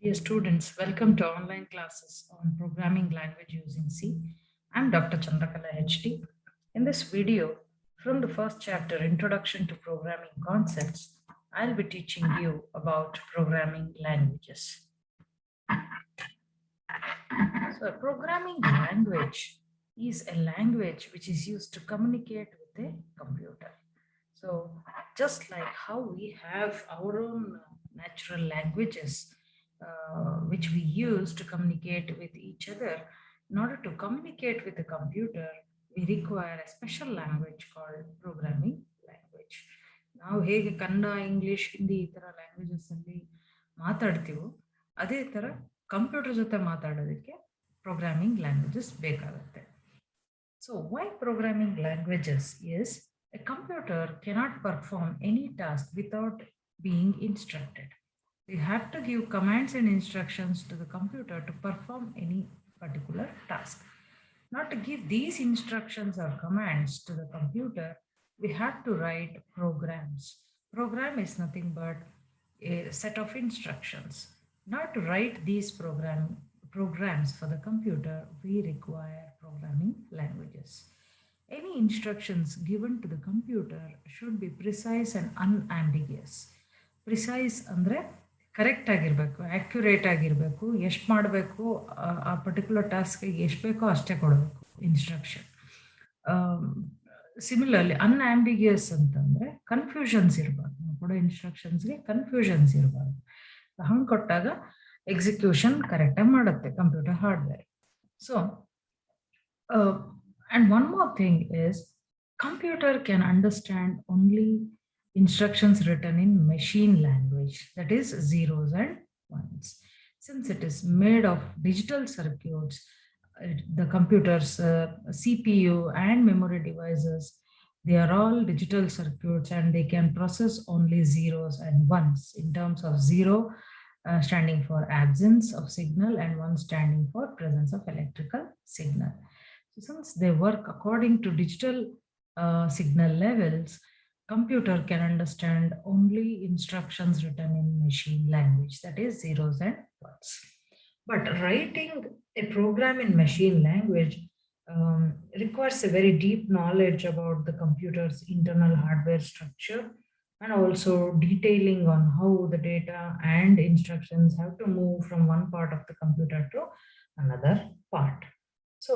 Dear students, welcome to online classes on programming language using C. I'm Dr. Chandrakala HD. In this video, from the first chapter, Introduction to Programming Concepts, I'll be teaching you about programming languages. So a programming language is a language which is used to communicate with a computer. So just like how we have our own natural languages, which we use to communicate with each other, in order to communicate with the computer, we require a special language called programming language. ನಾವು ಹೇಗೆ Kannada English Hindi ಈ ಥರ languages ಅಲ್ಲಿ ಮಾತಾಡ್ತೀವೋ ಅದೇ ಥರ computer ಜೊತೆ ಮಾತಾಡೋದಕ್ಕೆ programming languages ಬೇಕಾಗುತ್ತೆ. So why programming languages is a computer cannot perform any task without being instructed. We have to give commands and instructions to the computer to perform any particular task. Not to give these instructions or commands to the computer, we have to write programs. Program is nothing but a set of instructions. Not to write these programs for the computer, we require programming languages. Any instructions given to the computer should be precise and unambiguous. Precise andre correct ಆಗಿರಬೇಕು, accurate ಆಗಿರಬೇಕು, ಎಷ್ಟು ಮಾಡಬೇಕು ಆ particular ಟಾಸ್ಕಿಗೆ ಎಷ್ಟು ಬೇಕೋ ಅಷ್ಟೇ ಕೊಡಬೇಕು instruction. Similarly ಅನ್ಆಂಬಿಗಿಯಸ್ ಅಂತಂದರೆ ಕನ್ಫ್ಯೂಷನ್ಸ್ ಇರಬಾರ್ದು, ನಾವು ಕೊಡೋ ಇನ್ಸ್ಟ್ರಕ್ಷನ್ಸ್ಗೆ ಕನ್ಫ್ಯೂಷನ್ಸ್ ಇರಬಾರ್ದು. ಹಂಗೆ ಕೊಟ್ಟಾಗ ಎಕ್ಸಿಕ್ಯೂಷನ್ ಕರೆಕ್ಟಾಗಿ ಮಾಡುತ್ತೆ computer hardware. So and one more thing is computer can understand only instructions written in machine language, that is zeros and ones. Since it is made of digital circuits, the computer's CPU and memory devices, they are all digital circuits and they can process only zeros and ones, in terms of zero standing for absence of signal and one standing for presence of electrical signal. So since they work according to digital signal levels, computer can understand only instructions written in machine language, that is zeros and ones. But writing a program in machine language requires a very deep knowledge about the computer's internal hardware structure and also detailing on how the data and instructions have to move from one part of the computer to another part. So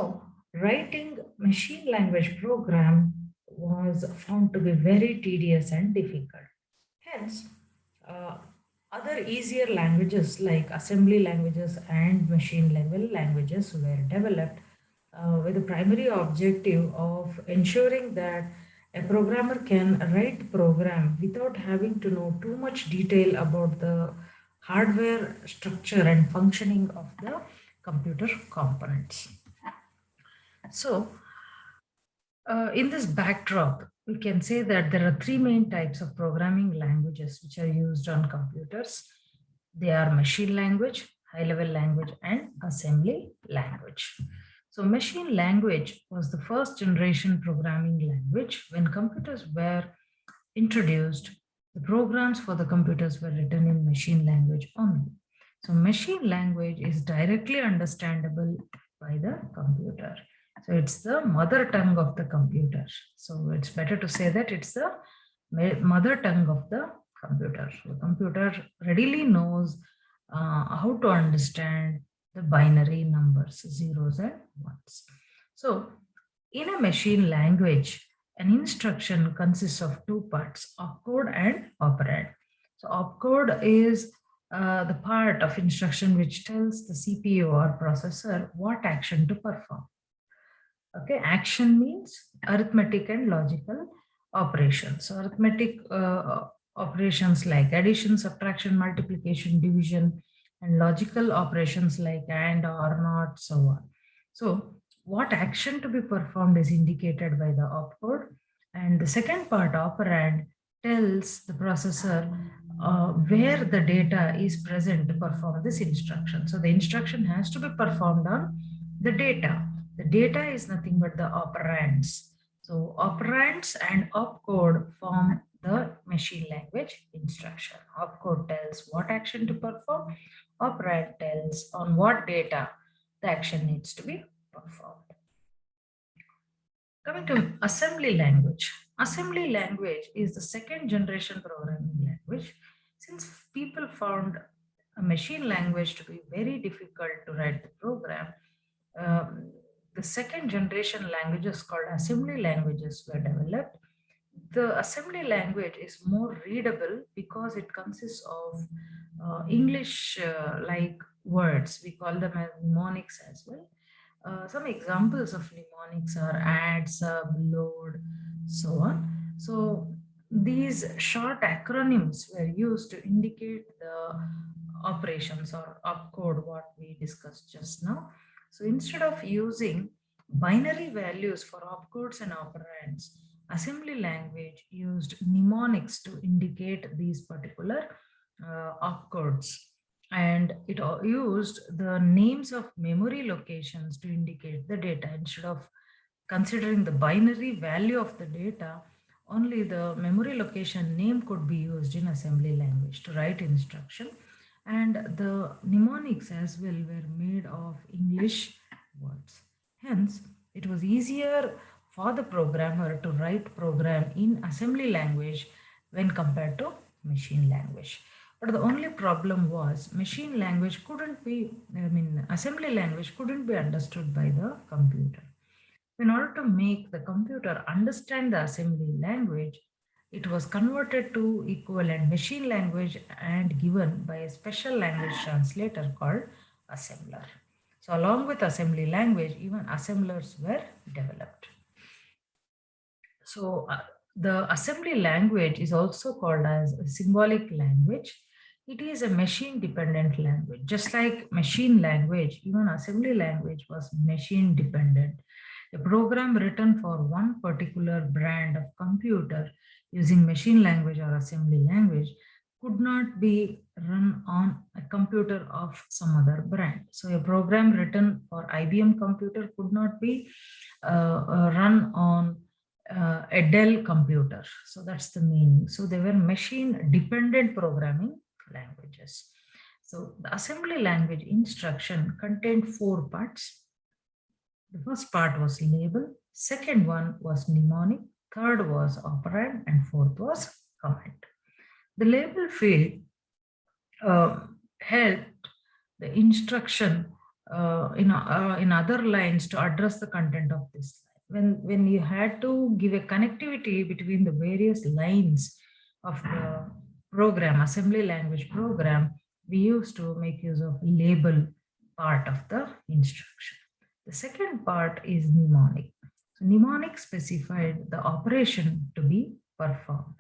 writing machine language program was found to be very tedious and difficult. Hence, other easier languages like assembly languages and machine level languages were developed with the primary objective of ensuring that a programmer can write program without having to know too much detail about the hardware structure and functioning of the computer components. So, in this backdrop, we can say that there are three main types of programming languages which are used on computers. They are machine language, high-level language, and assembly language. So machine language was the first generation programming language. When computers were introduced, the programs for the computers were written in machine language only. So machine language is directly understandable by the computer. So it's the mother tongue of the computer. So it's better to say that it's the mother tongue of the computer. So the computer readily knows how to understand the binary numbers, zeros and ones. So in a machine language, an instruction consists of two parts, opcode and operand. So opcode is the part of instruction which tells the CPU or processor what action to perform. Okay, action means arithmetic and logical operations. So arithmetic operations like addition, subtraction, multiplication, division, and logical operations like and, or, not, so on. So what action to be performed is indicated by the opcode, and the second part, operand, tells the processor where the data is present to perform this instruction. So the instruction has to be performed on the data. The data is nothing but the operands. So operands and opcode form the machine language instruction. Opcode tells what action to perform. Operand tells on what data the action needs to be performed. Coming to assembly language. Assembly language is the second generation programming language. Since people found a machine language to be very difficult to write the program, um, the second generation languages called assembly languages were developed. The assembly language is more readable because it consists of English like words. We call them as mnemonics as well. Some examples of mnemonics are add, sub, load, so on. So these short acronyms were used to indicate the operations or opcode what we discussed just now. So instead of using binary values for opcodes and operands, assembly language used mnemonics to indicate these particular opcodes, and it used the names of memory locations to indicate the data. Instead of considering the binary value of the data, only the memory location name could be used in assembly language to write instruction, and the mnemonics as well were made of English words. Hence, it was easier for the programmer to write program in assembly language when compared to machine language. But the only problem was machine language couldn't be, assembly language couldn't be understood by the computer. In order to make the computer understand the assembly language, it was converted to equivalent machine language and given by a special language translator called assembler. So along with assembly language, even assemblers were developed. So the assembly language is also called as a symbolic language. It is a machine dependent language. Just like machine language, even assembly language was machine dependent. A program written for one particular brand of computer using machine language or assembly language could not be run on a computer of some other brand. So a program written for IBM computer could not be run on a Dell computer. So that's the meaning. So they were machine dependent programming languages. So the assembly language instruction contained 4 parts. The first part was label, second one was mnemonic, third was operand, and fourth was command. The label field helped the instruction in other lines to address the content of this line. When you had to give a connectivity between the various lines of the program, assembly language program, we used to make use of label part of the instruction. The second part is mnemonic. So mnemonic specified the operation to be performed.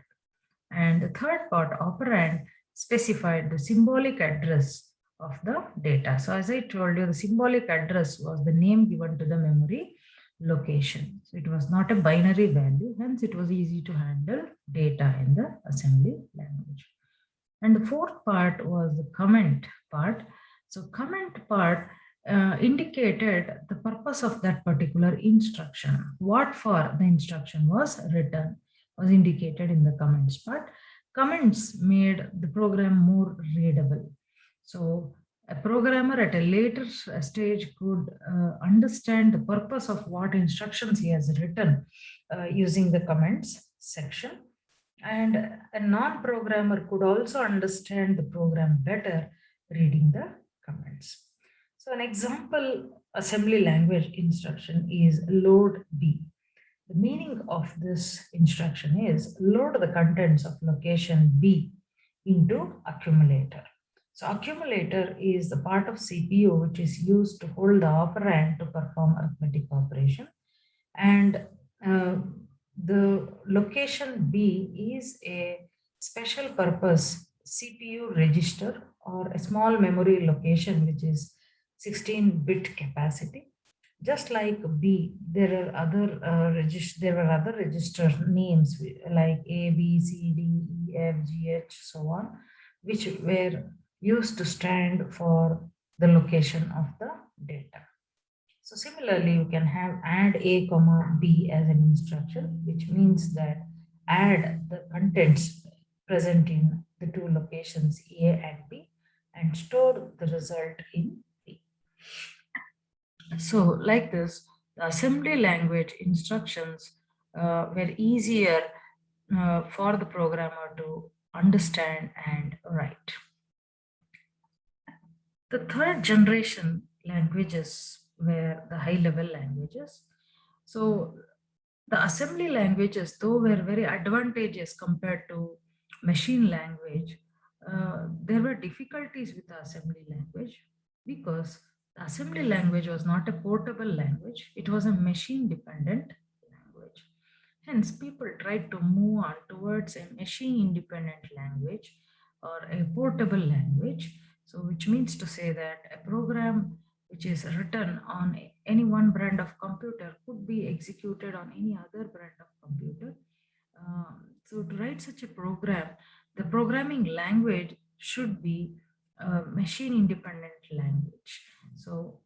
And the third part, operand, specified the symbolic address of the data. So as I told you, the symbolic address was the name given to the memory location. So it was not a binary value, hence it was easy to handle data in the assembly language. And the fourth part was the comment part. So comment part indicated the purpose of that particular instruction. What for the instruction was written was indicated in the comments part. Comments made the program more readable. So a programmer at a later stage could understand the purpose of what instructions he has written using the comments section. And a non-programmer could also understand the program better reading the comments. So an example assembly language instruction is load B. The meaning of this instruction is load the contents of location B into accumulator. So accumulator is the part of CPU which is used to hold the operand to perform arithmetic operation. And the location B is a special purpose CPU register or a small memory location which is 16-bit capacity. Just like B, there are other register names like A, B, C, D, E, F, G, H, so on, which were used to stand for the location of the data. So similarly, you can have add A, B as an instruction, which means that add the contents present in the two locations A and B and store the result in B. So like this, the assembly language instructions were easier for the programmer to understand and write. The third generation languages were the high level languages. So the assembly languages, though, were very advantageous compared to machine language. There were difficulties with the assembly language because the assembly language was not a portable language, it was a machine dependent language. Hence, people tried to move on towards a machine independent language or a portable language. So, which means to say that a program which is written on any one brand of computer could be executed on any other brand of computer. So to write such a program, the programming language should be a machine independent language. So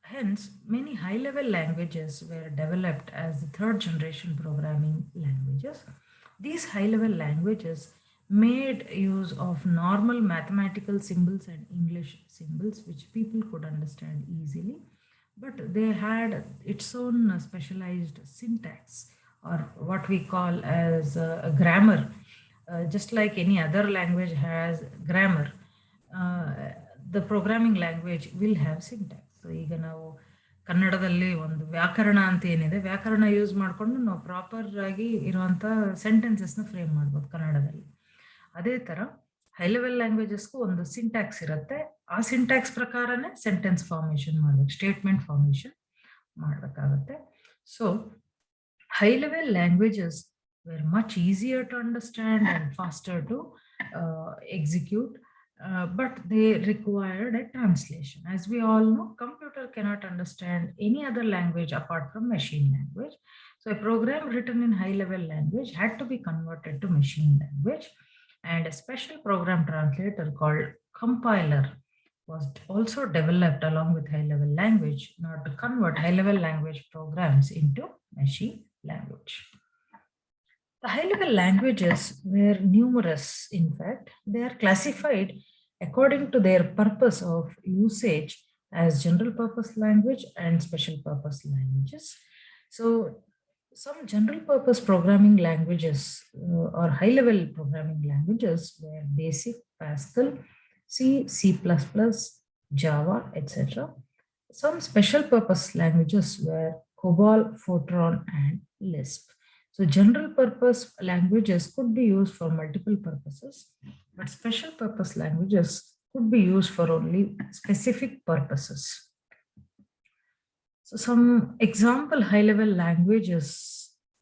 hence many high level languages were developed as the third generation programming languages. These high level languages made use of normal mathematical symbols and English symbols which people could understand easily, but they had its own specialized syntax or what we call as a grammar. Just like any other language has grammar, the programming language will have syntax. So ಈಗ ನಾವು ಕನ್ನಡದಲ್ಲಿ ಒಂದು ವ್ಯಾಕರಣ ಅಂತ ಏನಿದೆ, ವ್ಯಾಕರಣ use ಮಾಡಿಕೊಂಡು ನಾವು ಪ್ರಾಪರ್ ಆಗಿ ಇರುವಂಥ ಸೆಂಟೆನ್ಸಸ್ನ ಫ್ರೇಮ್ ಮಾಡ್ಬೋದು ಕನ್ನಡದಲ್ಲಿ. ಅದೇ ಥರ ಹೈ ಲೆವೆಲ್ ಲ್ಯಾಂಗ್ವೇಜಸ್ಗೂ ಒಂದು ಸಿಂಟ್ಯಾಕ್ಸ್ ಇರುತ್ತೆ. ಆ ಸಿಂಟ್ಯಾಕ್ಸ್ ಪ್ರಕಾರನೇ ಸೆಂಟೆನ್ಸ್ ಫಾರ್ಮೇಷನ್ ಮಾಡಬೇಕು, ಸ್ಟೇಟ್ಮೆಂಟ್ ಫಾರ್ಮೇಷನ್ ಮಾಡಬೇಕಾಗುತ್ತೆ. So high level languages were much easier to understand and faster to execute, but they required a translation. As we all know, computer cannot understand any other language apart from machine language. So a program written in high level language had to be converted to machine language, and a special program translator called compiler was also developed along with high level language in order to convert high level language programs into machine language. The high level languages were numerous. In fact, they are classified according to their purpose of usage as general purpose language and special purpose languages. So some general purpose programming languages or high level programming languages were BASIC, Pascal, C, C++, Java, etc. Some special purpose languages were COBOL, Fortran, and Lisp. So general purpose languages could be used for multiple purposes, but special purpose languages could be used for only specific purposes. So some example high-level languages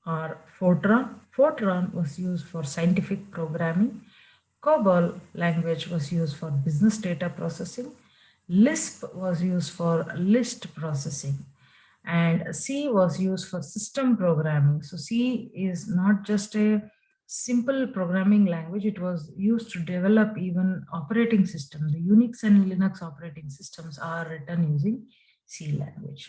are Fortran. Fortran was used for scientific programming. COBOL language was used for business data processing. Lisp was used for list processing. And C was used for system programming. So C is not just a simple programming language, it was used to develop even operating systems. The Unix and Linux operating systems are written using C language.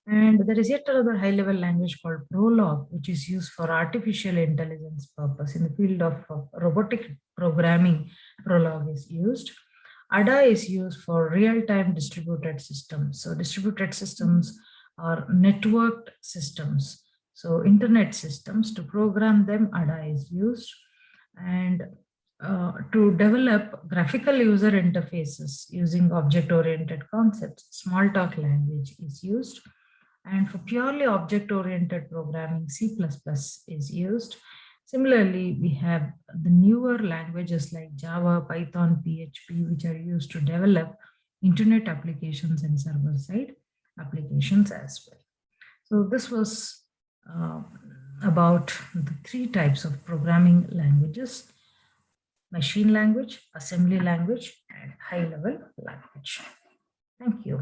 And there is yet another high level language called Prolog, which is used for artificial intelligence purpose. In the field of robotic programming, Prolog is used. ADA is used for real-time distributed systems. So distributed systems are networked systems. So internet systems, to program them, ADA is used. And to develop graphical user interfaces using object-oriented concepts, Smalltalk language is used. And for purely object-oriented programming, C++ is used. Similarly, we have the newer languages like Java, Python, PHP, which are used to develop internet applications and server-side applications as well. So this was about the three types of programming languages: machine language, assembly language, and high-level language. Thank you.